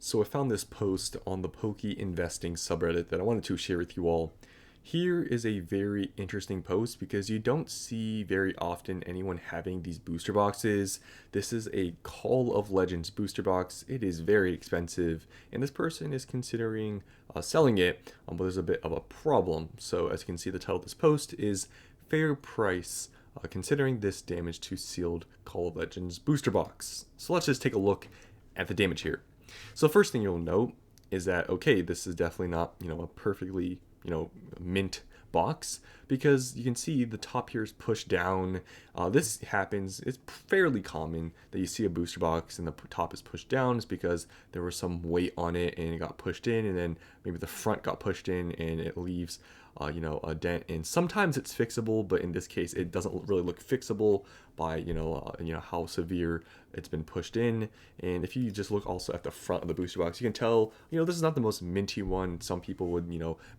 So I found this post on the Pokey Investing subreddit that I wanted to share with you all. Here is a very interesting post because you don't see very often anyone having these booster boxes. This is a Call of Legends booster box. It is very expensive, and this person is considering selling it, but there's a bit of a problem. So as you can see, the title of this post is Fair Price, considering this damage to sealed Call of Legends booster box. So let's just take a look at the damage here. So first thing you'll note is that, okay, this is definitely not, a perfectly, mint box, because you can see the top here is pushed down. This happens, it's fairly common that you see a booster box and the top is pushed down. It's because there was some weight on it and it got pushed in, and then maybe the front got pushed in and it leaves a dent. And sometimes it's fixable, but in this case it doesn't really look fixable by how severe it's been pushed in. And if you just look also at the front of the booster box, you can tell this is not the most minty one. Some people would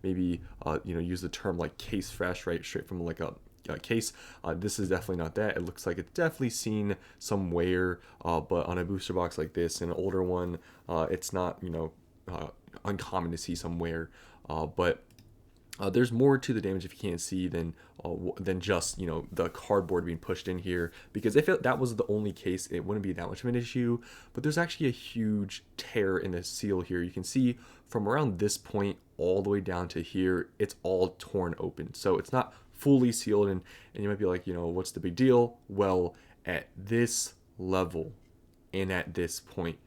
maybe use the term like case fresh, right, straight from like a case. This is definitely not that. It looks like it's definitely seen some wear, but on a booster box like this, an older one, it's not uncommon to see some wear, but there's more to the damage, if you can't see, than just the cardboard being pushed in here. Because if that was the only case, it wouldn't be that much of an issue. But there's actually a huge tear in the seal here. You can see from around this point all the way down to here, it's all torn open. So it's not fully sealed, and you might be like, what's the big deal? Well, at this level and at this point,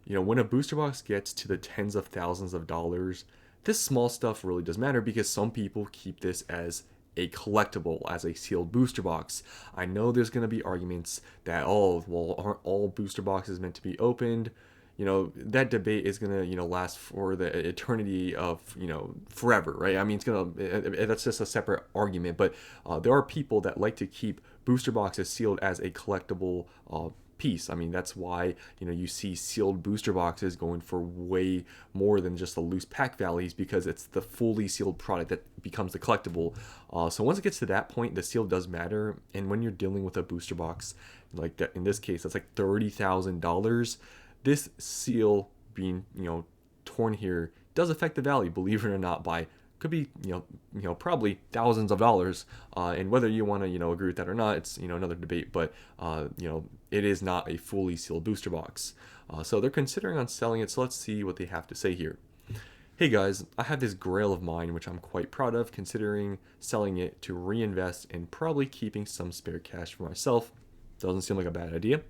when a booster box gets to the tens of thousands of dollars, this small stuff really does matter, because some people keep this as a collectible, as a sealed booster box. I know there's going to be arguments that, oh, well, aren't all booster boxes meant to be opened? That debate is going to, last for the eternity of, forever, right? I mean, that's just a separate argument, but there are people that like to keep booster boxes sealed as a collectible piece. I mean, that's why you see sealed booster boxes going for way more than just the loose pack values, because it's the fully sealed product that becomes the collectible. So once it gets to that point, the seal does matter. And when you're dealing with a booster box like that, in this case, that's like $30,000. This seal being torn here does affect the value, believe it or not, by could be probably thousands of dollars, and whether you want to agree with that or not, it's another debate. But it is not a fully sealed booster box, so they're considering on selling it. So let's see what they have to say here. Hey guys, I have this grail of mine which I'm quite proud of, considering selling it to reinvest and probably keeping some spare cash for myself. Doesn't seem like a bad idea.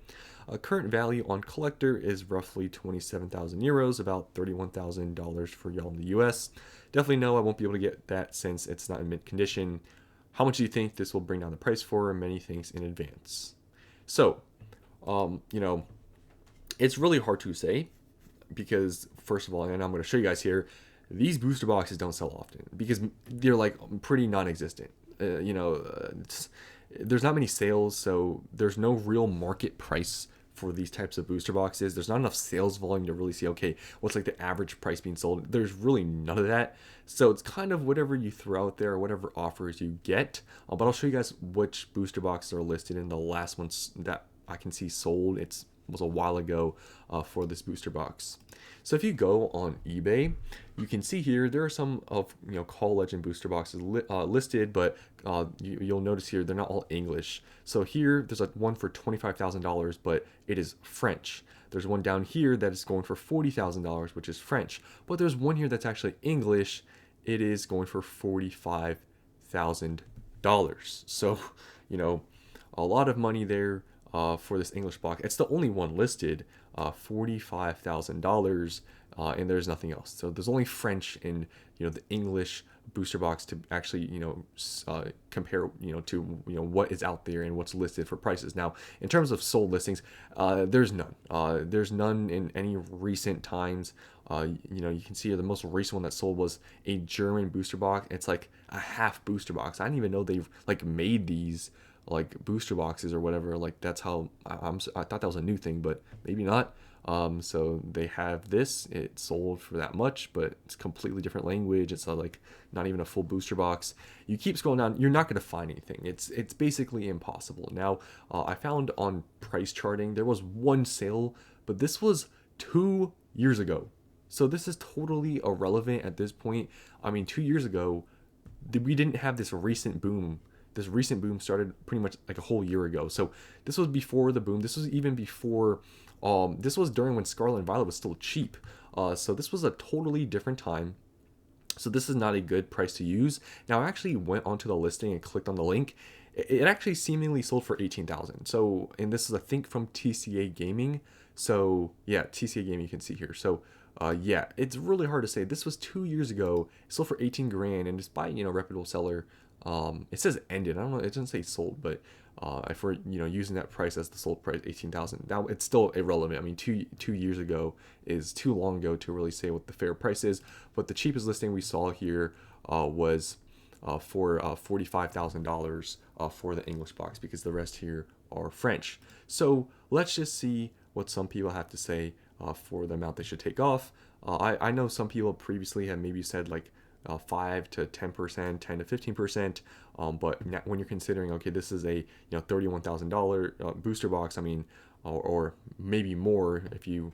Current value on collector is roughly 27,000 euros, about $31,000 for y'all in the US. Definitely know I won't be able to get that since it's not in mint condition. How much do you think this will bring down the price for? Many thanks in advance. So, it's really hard to say, because first of all, and I'm going to show you guys here, these booster boxes don't sell often because they're like pretty non-existent. There's not many sales, so there's no real market price for these types of booster boxes. There's not enough sales volume to really see, okay, what's like the average price being sold. There's really none of that. So it's kind of whatever you throw out there, whatever offers you get. But I'll show you guys which booster boxes are listed in the last ones that I can see sold. It was a while ago for this booster box. So if you go on eBay, you can see here there are some of Call Legend booster boxes listed, but you'll notice here they're not all English. So here there's one for $25,000, but it is French. There's one down here that is going for $40,000, which is French. But there's one here that's actually English. It is going for $45,000. So a lot of money there for this English box. It's the only one listed, $45,000, and there's nothing else. So there's only French and the English booster box to actually compare to what is out there and what's listed for prices. Now, in terms of sold listings, there's none. There's none in any recent times. You can see the most recent one that sold was a German booster box. It's like a half booster box. I didn't even know they've like made these like booster boxes or whatever. Like that's how I thought that was a new thing, but maybe not. So they have this, it sold for that much, but it's completely different language. It's like not even a full booster box. You keep scrolling down, you're not going to find anything. It's basically impossible. Now, I found on price charting, there was one sale, but this was 2 years ago. So this is totally irrelevant at this point. I mean, 2 years ago, we didn't have this recent boom. This recent boom started pretty much like a whole year ago. So this was before the boom. This was even before. This was during when Scarlet and Violet was still cheap. So this was a totally different time. So this is not a good price to use. Now I actually went onto the listing and clicked on the link. It actually seemingly sold for 18,000. So, and this is I think from TCA Gaming. So yeah, TCA Gaming you can see here. So yeah, it's really hard to say. This was 2 years ago. It sold for 18 grand, and it's by reputable seller. It says ended. I don't know. It doesn't say sold, but if we're using that price as the sold price, 18,000. Now it's still irrelevant. I mean, two years ago is too long ago to really say what the fair price is. But the cheapest listing we saw here was for $45,000 for the English box, because the rest here are French. So let's just see what some people have to say for the amount they should take off. I know some people previously have maybe said like 5 to 10%, 10 to 15%. But when you're considering, okay, this is a $31,000 booster box, I mean, or maybe more if you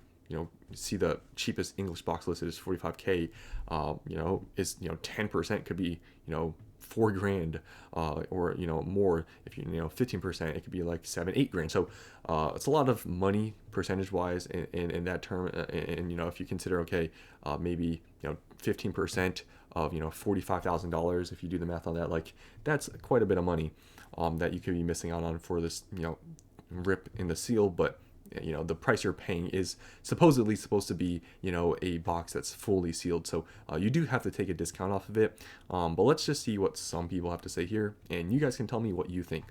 see the cheapest English box listed is 45K. Is 10% could be 4 grand, or more. If 15%, it could be like 7-8 grand. So it's a lot of money percentage wise in that term. And if you consider, okay, maybe 15% of $45,000, if you do the math on that, like that's quite a bit of money that you could be missing out on for this rip in the seal. But the price you're paying is supposedly supposed to be a box that's fully sealed, so you do have to take a discount off of it. But let's just see what some people have to say here, and you guys can tell me what you think.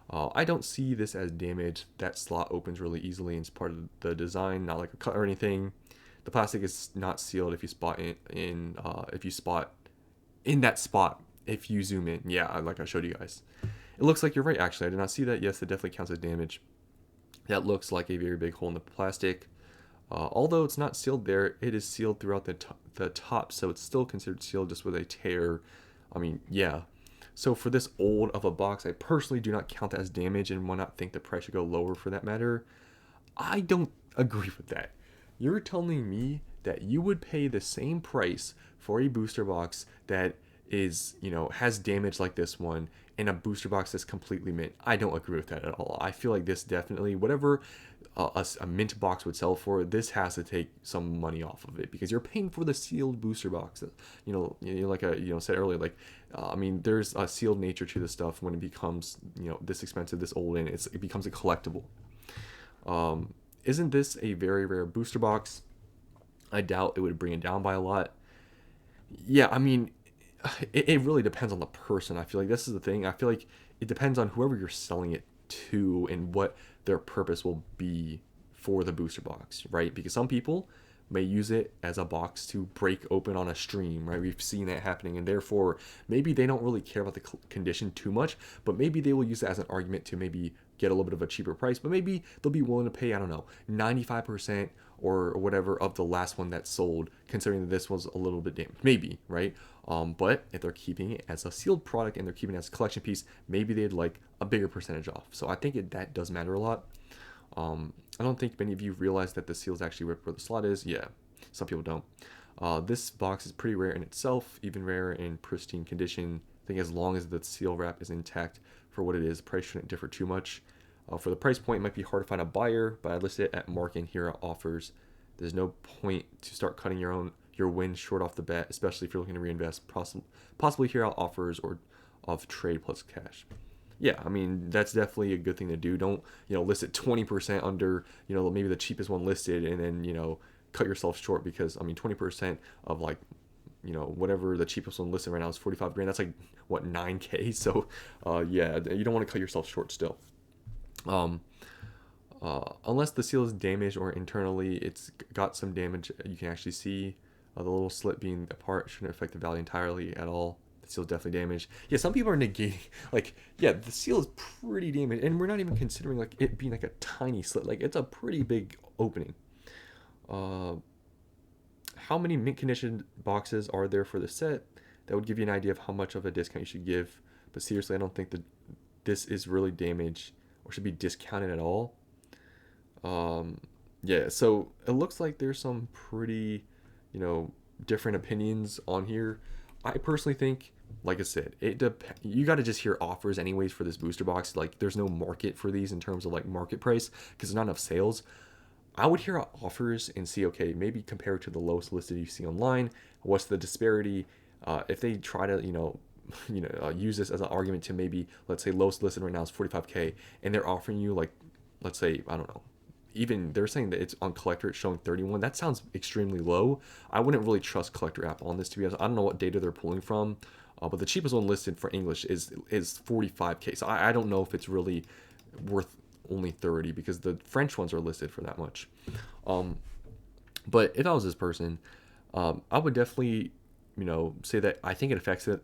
I don't see this as damaged. That slot opens really easily and it's part of the design, not like a cut or anything. The plastic is not sealed if you spot if you spot in that spot. If you zoom in, yeah, like I showed you guys, it looks like you're right. Actually, I did not see that. Yes, it definitely counts as damage. That looks like a very big hole in the plastic. Although it's not sealed there, it is sealed throughout the top, so it's still considered sealed just with a tear. I mean, yeah. So for this old of a box, I personally do not count that as damage and will not think the price should go lower for that matter. I don't agree with that. You're telling me that you would pay the same price for a booster box that is, has damage like this one, and a booster box that's completely mint. I don't agree with that at all. I feel like this definitely, whatever a mint box would sell for, this has to take some money off of it, because you're paying for the sealed booster box. Like I said earlier, like I mean, there's a sealed nature to this stuff when it becomes this expensive, this old, and it becomes a collectible. Isn't this a very rare booster box? I doubt it would bring it down by a lot. Yeah, I mean, it really depends on the person. I feel like this is the thing. I feel like it depends on whoever you're selling it to and what their purpose will be for the booster box, right? Because some people may use it as a box to break open on a stream, right? We've seen that happening, and therefore maybe they don't really care about the condition too much, but maybe they will use it as an argument to maybe get a little bit of a cheaper price, but maybe they'll be willing to pay, I don't know, 95% or whatever of the last one that sold, considering that this was a little bit damaged, maybe, right? But if they're keeping it as a sealed product and they're keeping it as a collection piece, maybe they'd like a bigger percentage off. So I think that does matter a lot. I don't think many of you realize that the seal is actually ripped where the slot is. Yeah, some people don't. This box is pretty rare in itself, even rarer in pristine condition. I think as long as the seal wrap is intact for what it is, price shouldn't differ too much. For the price point, it might be hard to find a buyer, but I listed it at Mark and Hero offers. There's no point to start cutting your win short off the bat, especially if you're looking to reinvest, possibly Hero offers or of trade plus cash. Yeah, I mean, that's definitely a good thing to do. Don't, list it 20% under, maybe the cheapest one listed, and then, cut yourself short, because, I mean, 20% of like, whatever the cheapest one listed right now is 45 grand. That's like, what, 9K? So, yeah, you don't want to cut yourself short still. Unless the seal is damaged or internally it's got some damage, you can actually see the little slit being apart shouldn't affect the value entirely at all. The seal is definitely damaged. Yeah, some people are negating, like, yeah, the seal is pretty damaged, and we're not even considering like it being like a tiny slit. Like, it's a pretty big opening. How many mint condition boxes are there for the set? That would give you an idea of how much of a discount you should give. But seriously, I don't think that this is really damaged or should be discounted at all. Yeah, so it looks like there's some pretty, you know, different opinions on here. I personally think, like I said, you got to just hear offers anyways for this booster box. Like, there's no market for these in terms of like market price because there's not enough sales. I would hear offers and see, okay, maybe compare it to the lowest listed you see online. What's the disparity? If they try to, use this as an argument to maybe, let's say, lowest listed right now is 45K, and they're offering you like, let's say, I don't know, even they're saying that it's on collector, it's showing 31. That sounds extremely low. I wouldn't really trust collector app on this, to be honest. I don't know what data they're pulling from, but the cheapest one listed for English is 45K. So I don't know if it's really worth only 30 because the French ones are listed for that much. Um, but if I was this person, I would definitely, say that I think it affects it,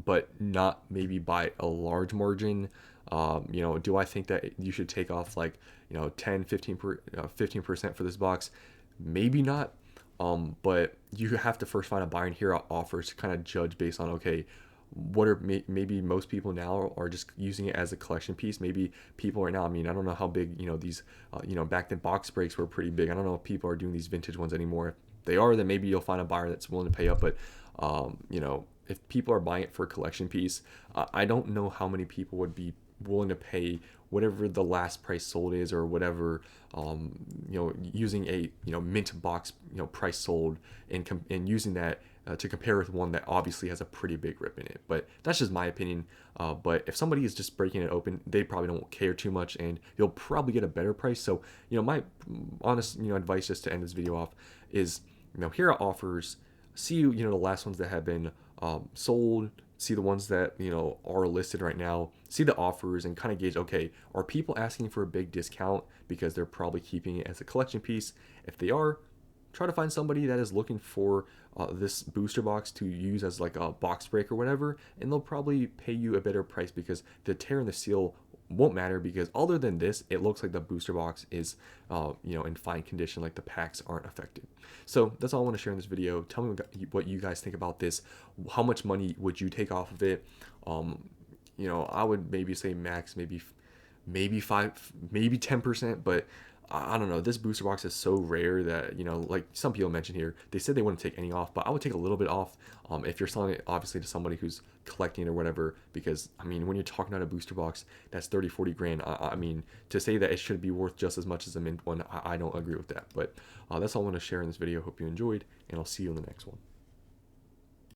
but not maybe by a large margin. Do I think that you should take off like, 10, 15% for this box? Maybe not. But you have to first find a buyer and hear offers to kind of judge based on, okay, what are maybe most people now are just using it as a collection piece. Maybe people right now, I mean, I don't know how big, these, back then box breaks were pretty big. I don't know if people are doing these vintage ones anymore. If they are, then maybe you'll find a buyer that's willing to pay up. But, if people are buying it for a collection piece, I don't know how many people would be willing to pay whatever the last price sold is or whatever, using a, mint box, price sold and using that to compare with one that obviously has a pretty big rip in it. But that's just my opinion. But if somebody is just breaking it open, they probably don't care too much, and you'll probably get a better price. So, my honest, advice just to end this video off is, here are offers. See, the last ones that have been sold. See the ones that are listed right now. See the offers and kind of gauge. Okay, are people asking for a big discount because they're probably keeping it as a collection piece? If they are, try to find somebody that is looking for this booster box to use as like a box break or whatever, and they'll probably pay you a better price because the tear in the seal won't matter because other than this, it looks like the booster box is, in fine condition, like the packs aren't affected. So that's all I want to share in this video. Tell me what you guys think about this. How much money would you take off of it? I would maybe say max, maybe 10%, but I don't know. This booster box is so rare that, like some people mentioned here, they said they wouldn't take any off, but I would take a little bit off if you're selling it, obviously, to somebody who's collecting or whatever. Because, I mean, when you're talking about a booster box that's 30, 40 grand, I mean, to say that it should be worth just as much as a mint one, I don't agree with that. But that's all I want to share in this video. Hope you enjoyed, and I'll see you in the next one.